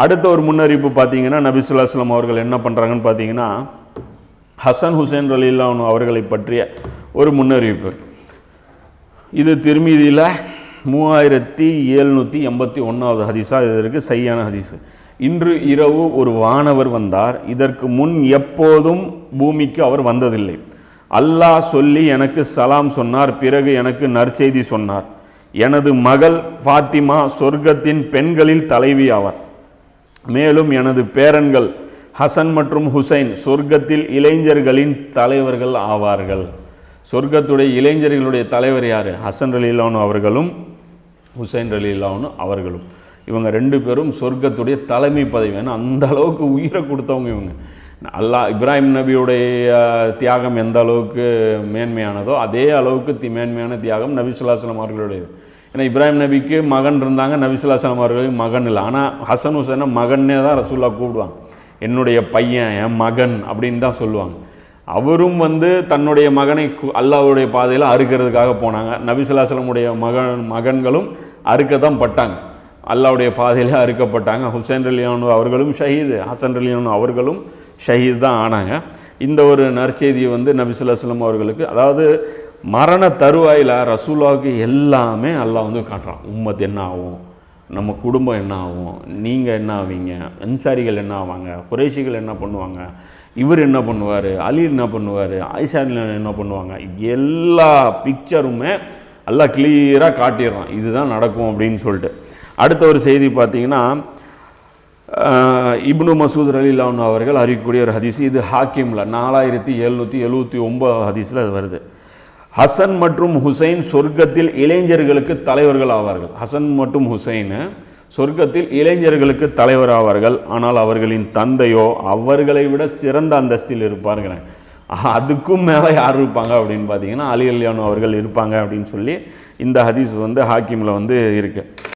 அடுத்த ஒரு முன்னறிவிப்பு பார்த்தீங்கன்னா நபி ஸல்லல்லாஹு அலைஹி வஸல்லம் அவர்கள் என்ன பண்ணுறாங்கன்னு பார்த்தீங்கன்னா ஹசன் ஹுசைன் ரலியல்லாஹு அன்ஹு அவர்களை பற்றிய ஒரு முன்னறிவிப்பு. இது திர்மிதியில் 3781வது ஹதீஸாக இது இருக்குது, சஹீஹான ஹதீஸ். இன்று இரவு ஒரு வானவர் வந்தார், இதற்கு முன் எப்போதும் பூமிக்கு அவர் வந்ததில்லை. அல்லாஹ் சொல்லி எனக்கு சலாம் சொன்னார், பிறகு எனக்கு நற்செய்தி சொன்னார். எனது மகள் ஃபாத்திமா சொர்க்கத்தின் பெண்களில் தலைவி ஆவார். மேலும் எனது பேரன்கள் ஹசன் மற்றும் ஹுசைன் சொர்க்கத்தில் இளைஞர்களின் தலைவர்கள் ஆவார்கள். சொர்க்கத்துடைய இளைஞர்களுடைய தலைவர் யார்? ஹசன் ரலியல்லாஹு அன்ஹு அவர்களும் ஹுசைன் ரலியல்லாஹு அன்ஹு அவர்களும். இவங்க ரெண்டு பேரும் சொர்க்கத்துடைய தலைமை பதவி. ஏன்னா அந்த அளவுக்கு உயிரை கொடுத்தவங்க இவங்க. அல்லாஹ் இப்ராஹிம் நபியுடைய தியாகம் எந்த அளவுக்கு மேன்மையானதோ அதே அளவுக்கு மேன்மையான தியாகம் நபி ஸல்லல்லாஹு அலைஹி வஸல்லம் அவர்களுடையது. ஏன்னா இப்ராஹிம் நபிக்கு மகன் இருந்தாங்க, நபி ஸல்லல்லாஹு அலைஹி வஸல்லம் அவர்களுக்கு மகன் இல்லை. ஆனால் ஹசன் ஹுசைனை மகன்னே தான் ரசூலுல்லாஹ் கூப்பிடுவாங்க. என்னுடைய பையன், என் மகன் அப்படின்னு தான் சொல்லுவாங்க. அவரும் தன்னுடைய மகனை அல்லாஹ்வுடைய பாதையில் அறுக்கிறதுக்காக போனாங்க. நபி ஸல்லல்லாஹு அலைஹி வஸல்லம் மகன்களும் அறுக்க தான் பட்டாங்க, அல்லாஹ்வுடைய பாதையில் அறுக்கப்பட்டாங்க. ஹுசைன் ரலியல்லாஹு அன்ஹு அவர்களும் ஷஹீது, ஹசன் ரலியல்லாஹு அன்ஹு அவர்களும் ஷஹீத் தான் ஆனாங்க. இந்த ஒரு நற்செய்தியை நபி ஸல்லல்லாஹு அலைஹி வஸல்லம் அவர்களுக்கு, அதாவது மரண தருவாயில் ரசூலுல்லாஹ்வுக்கு எல்லாமே அல்லாஹ் காட்டுறான். உம்மத் என்ன ஆகும், நம்ம குடும்பம் என்ன ஆகும், நீங்கள் என்ன ஆவீங்க, அன்சாரிகள் என்ன ஆவாங்க, குறைஷிகள் என்ன பண்ணுவாங்க, இவர் என்ன பண்ணுவார், அலி என்ன பண்ணுவார், ஆயிஷா என்ன பண்ணுவாங்க, எல்லா பிக்சருமே எல்லாம் கிளியராக காட்டிடுறான். இதுதான் நடக்கும் அப்படின்னு சொல்லிட்டு. அடுத்த ஒரு செய்தி பார்த்தீங்கன்னா இப்னு மசூத் ரலியல்லாஹு அன்ஹு அவர்கள் அறிவிக்கக்கூடிய ஒரு ஹதீஸ். இது ஹாக்கிமில் 4779 ஹதீஸில் அது வருது. ஹசன் மற்றும் ஹுசைன் சொர்க்கத்தில் இளைஞர்களுக்கு தலைவர்கள் ஆவார்கள். ஹசன் மற்றும் ஹுசைன் சொர்க்கத்தில் இளைஞர்களுக்கு தலைவர் ஆவார்கள். ஆனால் அவர்களின் தந்தையோ அவர்களை விட சிறந்த அந்தஸ்தில் இருப்பாருங்கிறாங்க. அதுக்கும் மேலே யார் இருப்பாங்க அப்படின்னு பார்த்தீங்கன்னா அலி ரலியல்லாஹு அன்ஹு அவர்கள் இருப்பாங்க அப்படின்னு சொல்லி இந்த ஹதீஸ் ஹாக்கிமில் இருக்குது.